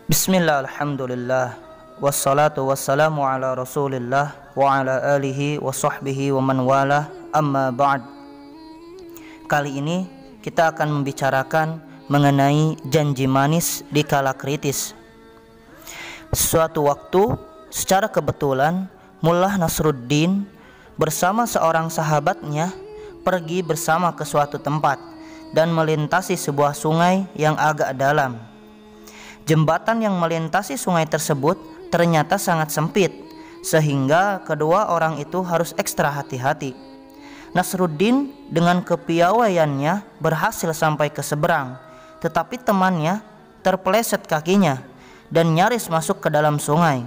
Bismillah, alhamdulillah, wassalatu wassalamu ala rasulillah wa ala alihi wa sahbihi wa man walah, amma ba'd. Kali ini kita akan membicarakan mengenai janji manis di kala kritis. Suatu waktu, secara kebetulan Mullah Nasruddin bersama seorang sahabatnya pergi bersama ke suatu tempat dan melintasi sebuah sungai yang agak dalam. Jembatan yang melintasi sungai tersebut ternyata sangat sempit, sehingga kedua orang itu harus ekstra hati-hati. Nasruddin dengan kepiawaiannya berhasil sampai ke seberang, tetapi temannya terpeleset kakinya dan nyaris masuk ke dalam sungai.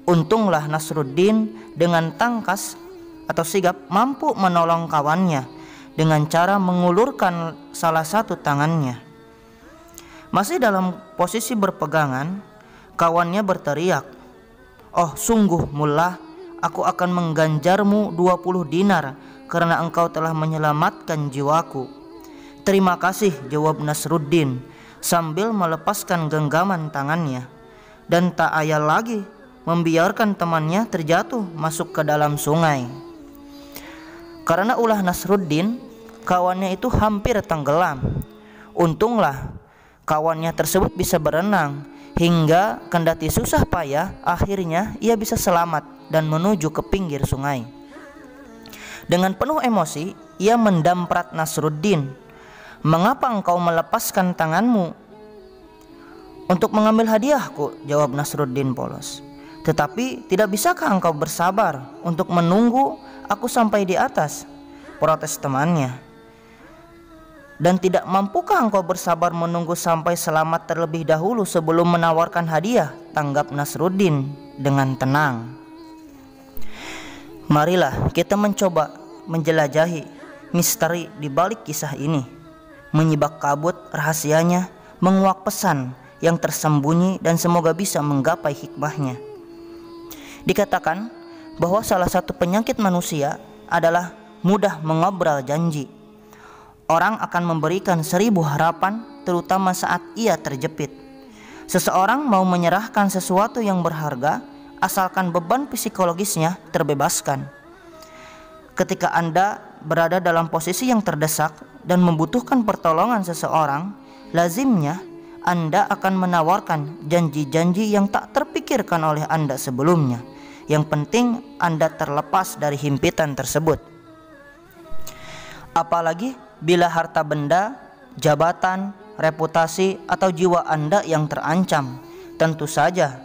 Untunglah Nasruddin dengan tangkas atau sigap mampu menolong kawannya dengan cara mengulurkan salah satu tangannya. Masih dalam posisi berpegangan, kawannya berteriak, "Oh sungguh Mullah, aku akan mengganjarmu 20 dinar karena engkau telah menyelamatkan jiwaku." "Terima kasih," jawab Nasruddin sambil melepaskan genggaman tangannya, dan tak ayal lagi membiarkan temannya terjatuh masuk ke dalam sungai. Karena ulah Nasruddin, kawannya itu hampir tenggelam. Untunglah kawannya tersebut bisa berenang hingga kendati susah payah, akhirnya ia bisa selamat dan menuju ke pinggir sungai. Dengan penuh emosi, ia mendamprat Nasruddin. "Mengapa engkau melepaskan tanganmu?" "Untuk mengambil hadiahku," jawab Nasruddin polos. "Tetapi tidak bisakah engkau bersabar untuk menunggu aku sampai di atas?" protes temannya. "Dan tidak mampukah engkau bersabar menunggu sampai selamat terlebih dahulu sebelum menawarkan hadiah?" tanggap Nasruddin dengan tenang. Marilah kita mencoba menjelajahi misteri di balik kisah ini, menyibak kabut rahasianya, menguak pesan yang tersembunyi, dan semoga bisa menggapai hikmahnya. Dikatakan bahwa salah satu penyakit manusia adalah mudah mengobrol janji. Orang akan memberikan 1000 harapan, terutama saat ia terjepit. Seseorang mau menyerahkan sesuatu yang berharga, asalkan beban psikologisnya terbebaskan. Ketika Anda berada dalam posisi yang terdesak dan membutuhkan pertolongan seseorang, lazimnya Anda akan menawarkan janji-janji yang tak terpikirkan oleh Anda sebelumnya. Yang penting Anda terlepas dari himpitan tersebut. Apalagi bila harta benda, jabatan, reputasi, atau jiwa Anda yang terancam, tentu saja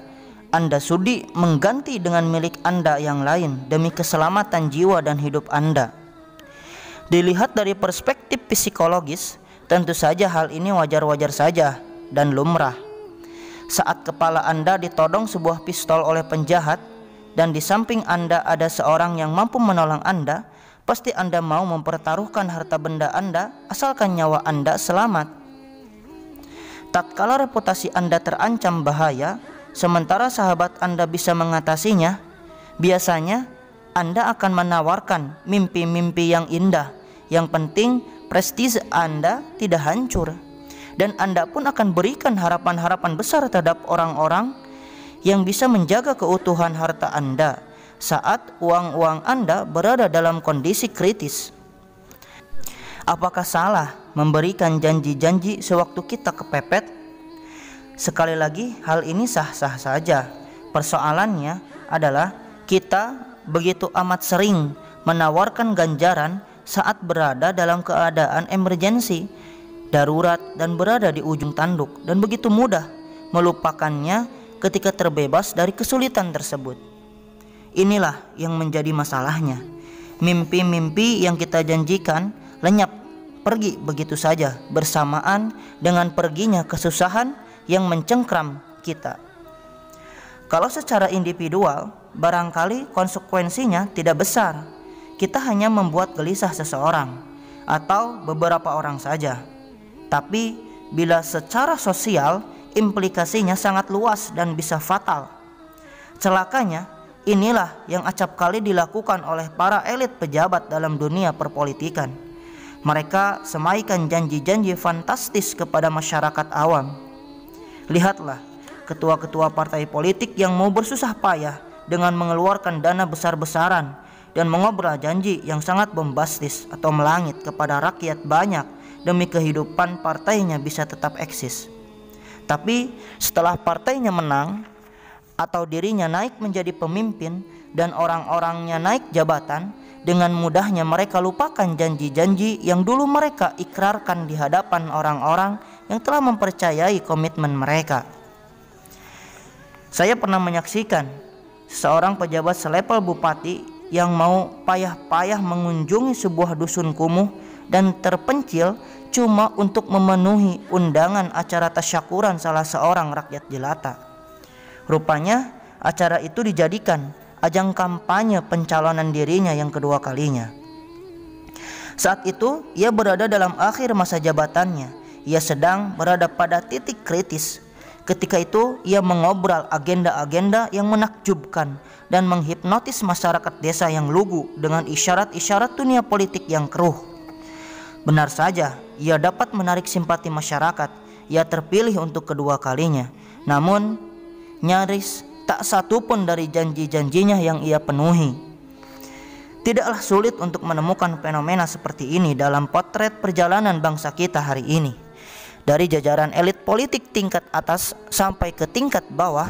Anda sudi mengganti dengan milik Anda yang lain demi keselamatan jiwa dan hidup Anda. Dilihat dari perspektif psikologis, tentu saja hal ini wajar-wajar saja dan lumrah. Saat kepala Anda ditodong sebuah pistol oleh penjahat dan di samping Anda ada seorang yang mampu menolong Anda, pasti Anda mau mempertaruhkan harta benda Anda asalkan nyawa Anda selamat. Tatkala reputasi Anda terancam bahaya, sementara sahabat Anda bisa mengatasinya, biasanya Anda akan menawarkan mimpi-mimpi yang indah. Yang penting prestise Anda tidak hancur, dan Anda pun akan berikan harapan-harapan besar terhadap orang-orang yang bisa menjaga keutuhan harta Anda saat uang-uang Anda berada dalam kondisi kritis. Apakah salah memberikan janji-janji sewaktu kita kepepet? Sekali lagi, hal ini sah-sah saja. Persoalannya adalah kita begitu amat sering menawarkan ganjaran saat berada dalam keadaan emergensi, darurat, dan berada di ujung tanduk, dan begitu mudah melupakannya ketika terbebas dari kesulitan tersebut. Inilah yang menjadi masalahnya. Mimpi-mimpi yang kita janjikan lenyap pergi begitu saja bersamaan dengan perginya kesusahan yang mencengkram kita. Kalau secara individual, barangkali konsekuensinya tidak besar. Kita hanya membuat gelisah seseorang atau beberapa orang saja. Tapi bila secara sosial, implikasinya sangat luas dan bisa fatal. Celakanya, inilah yang acap kali dilakukan oleh para elit pejabat dalam dunia perpolitikan. Mereka semaikan janji-janji fantastis kepada masyarakat awam. Lihatlah, ketua-ketua partai politik yang mau bersusah payah dengan mengeluarkan dana besar-besaran dan mengobrol janji yang sangat bombastis atau melangit kepada rakyat banyak demi kehidupan partainya bisa tetap eksis. Tapi setelah partainya menang atau dirinya naik menjadi pemimpin dan orang-orangnya naik jabatan, dengan mudahnya mereka lupakan janji-janji yang dulu mereka ikrarkan di hadapan orang-orang yang telah mempercayai komitmen mereka. Saya pernah menyaksikan seorang pejabat selevel bupati yang mau payah-payah mengunjungi sebuah dusun kumuh dan terpencil cuma untuk memenuhi undangan acara tasyakuran salah seorang rakyat jelata. Rupanya acara itu dijadikan ajang kampanye pencalonan dirinya yang kedua kalinya. Saat itu ia berada dalam akhir masa jabatannya. Ia sedang berada pada titik kritis. Ketika itu ia mengobrol agenda-agenda yang menakjubkan dan menghipnotis masyarakat desa yang lugu dengan isyarat-isyarat dunia politik yang keruh. Benar saja, ia dapat menarik simpati masyarakat. Ia terpilih untuk kedua kalinya. Namun nyaris tak satu pun dari janji-janjinya yang ia penuhi. Tidaklah sulit untuk menemukan fenomena seperti ini dalam potret perjalanan bangsa kita hari ini. Dari jajaran elit politik tingkat atas sampai ke tingkat bawah,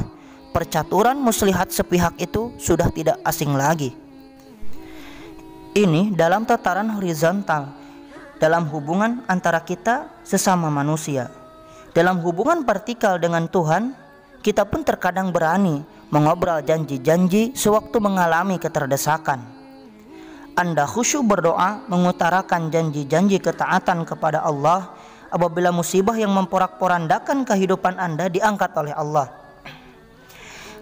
percaturan muslihat sepihak itu sudah tidak asing lagi. Ini dalam tataran horizontal, dalam hubungan antara kita sesama manusia. Dalam hubungan vertikal dengan Tuhan, kita pun terkadang berani mengobrol janji-janji sewaktu mengalami keterdesakan. Anda khusyuk berdoa mengutarakan janji-janji ketaatan kepada Allah apabila musibah yang memporak-porandakan kehidupan Anda diangkat oleh Allah.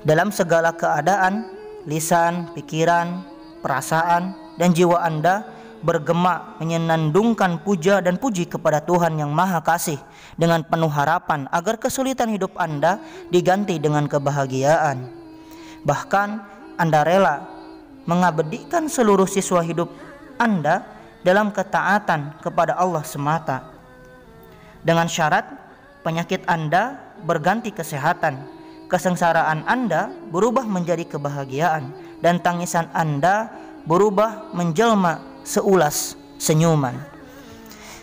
Dalam segala keadaan, lisan, pikiran, perasaan, dan jiwa Anda bergema menyenandungkan puja dan puji kepada Tuhan yang Maha Kasih dengan penuh harapan agar kesulitan hidup Anda diganti dengan kebahagiaan. Bahkan Anda rela mengabdikan seluruh siswa hidup Anda dalam ketaatan kepada Allah semata. Dengan syarat penyakit Anda berganti kesehatan, kesengsaraan Anda berubah menjadi kebahagiaan, dan tangisan Anda berubah menjelma seulas senyuman.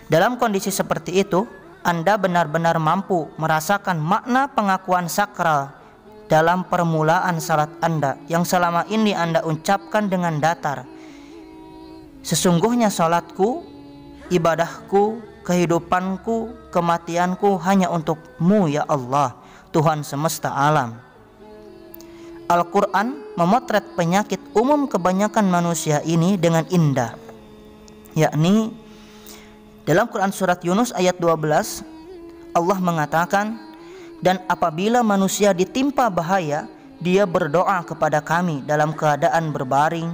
Dalam kondisi seperti itu, Anda benar-benar mampu merasakan makna pengakuan sakral dalam permulaan salat Anda yang selama ini Anda ucapkan dengan datar. Sesungguhnya salatku, ibadahku, kehidupanku, kematianku hanya untuk-Mu ya Allah, Tuhan semesta alam. Al-Quran memotret penyakit umum kebanyakan manusia ini dengan indah, yakni dalam Quran surat Yunus ayat 12, Allah mengatakan, dan apabila manusia ditimpa bahaya, dia berdoa kepada kami dalam keadaan berbaring,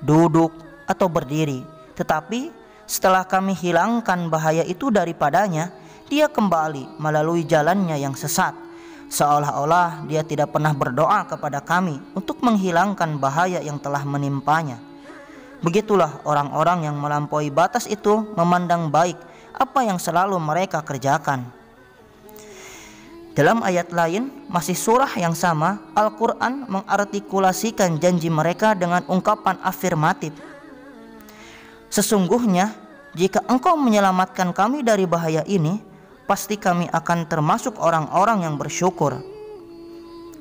duduk, atau berdiri. Tetapi setelah kami hilangkan bahaya itu daripadanya, dia kembali melalui jalannya yang sesat, seolah-olah dia tidak pernah berdoa kepada kami untuk menghilangkan bahaya yang telah menimpanya. Begitulah orang-orang yang melampaui batas itu memandang baik apa yang selalu mereka kerjakan. Dalam ayat lain, masih surah yang sama, Al-Quran mengartikulasikan janji mereka dengan ungkapan afirmatif. Sesungguhnya, jika engkau menyelamatkan kami dari bahaya ini, pasti kami akan termasuk orang-orang yang bersyukur.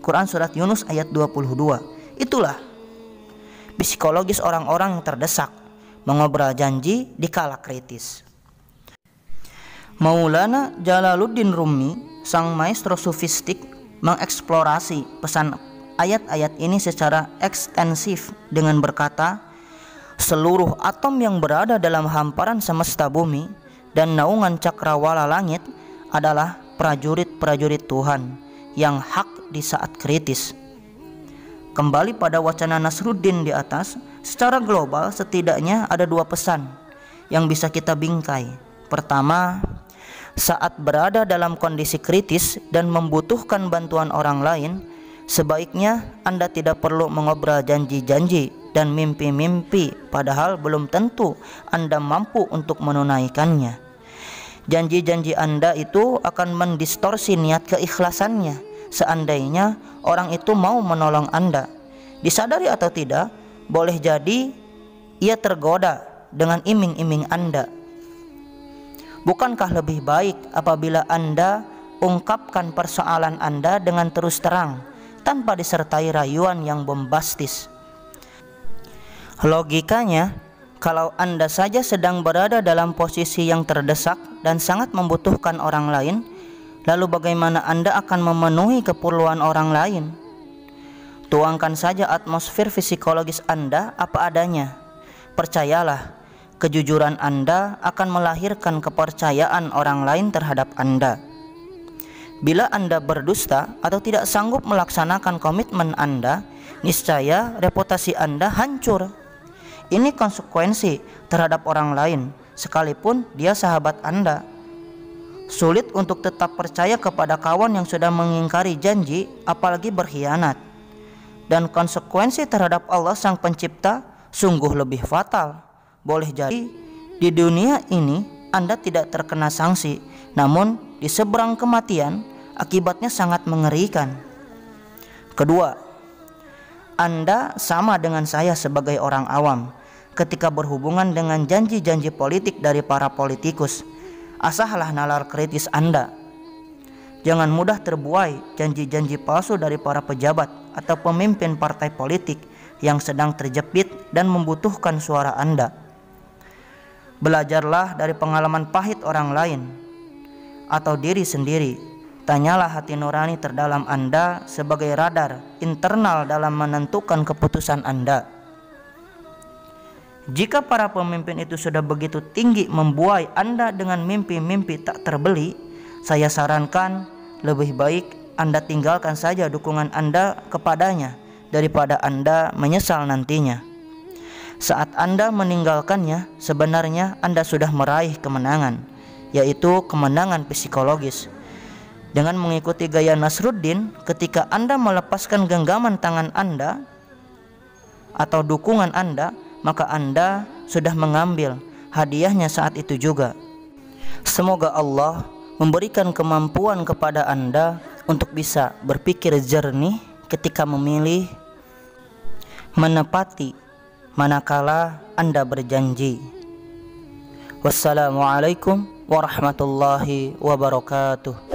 Quran surat Yunus ayat 22. Itulah psikologis orang-orang yang terdesak, mengobrol janji di kala kritis. Maulana Jalaluddin Rumi, sang maestro sufistik, mengeksplorasi pesan ayat-ayat ini secara ekstensif dengan berkata, seluruh atom yang berada dalam hamparan semesta bumi dan naungan cakrawala langit adalah prajurit-prajurit Tuhan yang hak di saat kritis. Kembali pada wacana Nasruddin di atas, secara global setidaknya ada dua pesan yang bisa kita bingkai. Pertama, saat berada dalam kondisi kritis dan membutuhkan bantuan orang lain, sebaiknya Anda tidak perlu mengobrol janji-janji dan mimpi-mimpi padahal belum tentu Anda mampu untuk menunaikannya. Janji-janji Anda itu akan mendistorsi niat keikhlasannya seandainya orang itu mau menolong Anda. Disadari atau tidak, boleh jadi ia tergoda dengan iming-iming Anda. Bukankah lebih baik apabila Anda ungkapkan persoalan Anda dengan terus terang tanpa disertai rayuan yang bombastis? Logikanya, kalau Anda saja sedang berada dalam posisi yang terdesak dan sangat membutuhkan orang lain, lalu bagaimana Anda akan memenuhi keperluan orang lain? Tuangkan saja atmosfer psikologis Anda apa adanya. Percayalah, kejujuran Anda akan melahirkan kepercayaan orang lain terhadap Anda. Bila Anda berdusta atau tidak sanggup melaksanakan komitmen Anda, niscaya reputasi Anda hancur. Ini konsekuensi terhadap orang lain, sekalipun dia sahabat Anda. Sulit untuk tetap percaya kepada kawan yang sudah mengingkari janji, apalagi berkhianat. Dan konsekuensi terhadap Allah Sang Pencipta sungguh lebih fatal. Boleh jadi di dunia ini Anda tidak terkena sanksi, namun di seberang kematian akibatnya sangat mengerikan. Kedua, Anda sama dengan saya sebagai orang awam ketika berhubungan dengan janji-janji politik dari para politikus. Asahlah nalar kritis Anda. Jangan mudah terbuai janji-janji palsu dari para pejabat atau pemimpin partai politik yang sedang terjepit dan membutuhkan suara Anda. Belajarlah dari pengalaman pahit orang lain atau diri sendiri. Tanyalah hati nurani terdalam Anda sebagai radar internal dalam menentukan keputusan Anda. Jika para pemimpin itu sudah begitu tinggi membuai Anda dengan mimpi-mimpi tak terbeli, saya sarankan lebih baik Anda tinggalkan saja dukungan Anda kepadanya daripada Anda menyesal nantinya. Saat Anda meninggalkannya, sebenarnya Anda sudah meraih kemenangan, yaitu kemenangan psikologis. Dengan mengikuti gaya Nasruddin, ketika Anda melepaskan genggaman tangan Anda atau dukungan Anda, maka Anda sudah mengambil hadiahnya saat itu juga. Semoga Allah memberikan kemampuan kepada Anda untuk bisa berpikir jernih ketika memilih, menepati manakala Anda berjanji. Wassalamualaikum warahmatullahi wabarakatuh.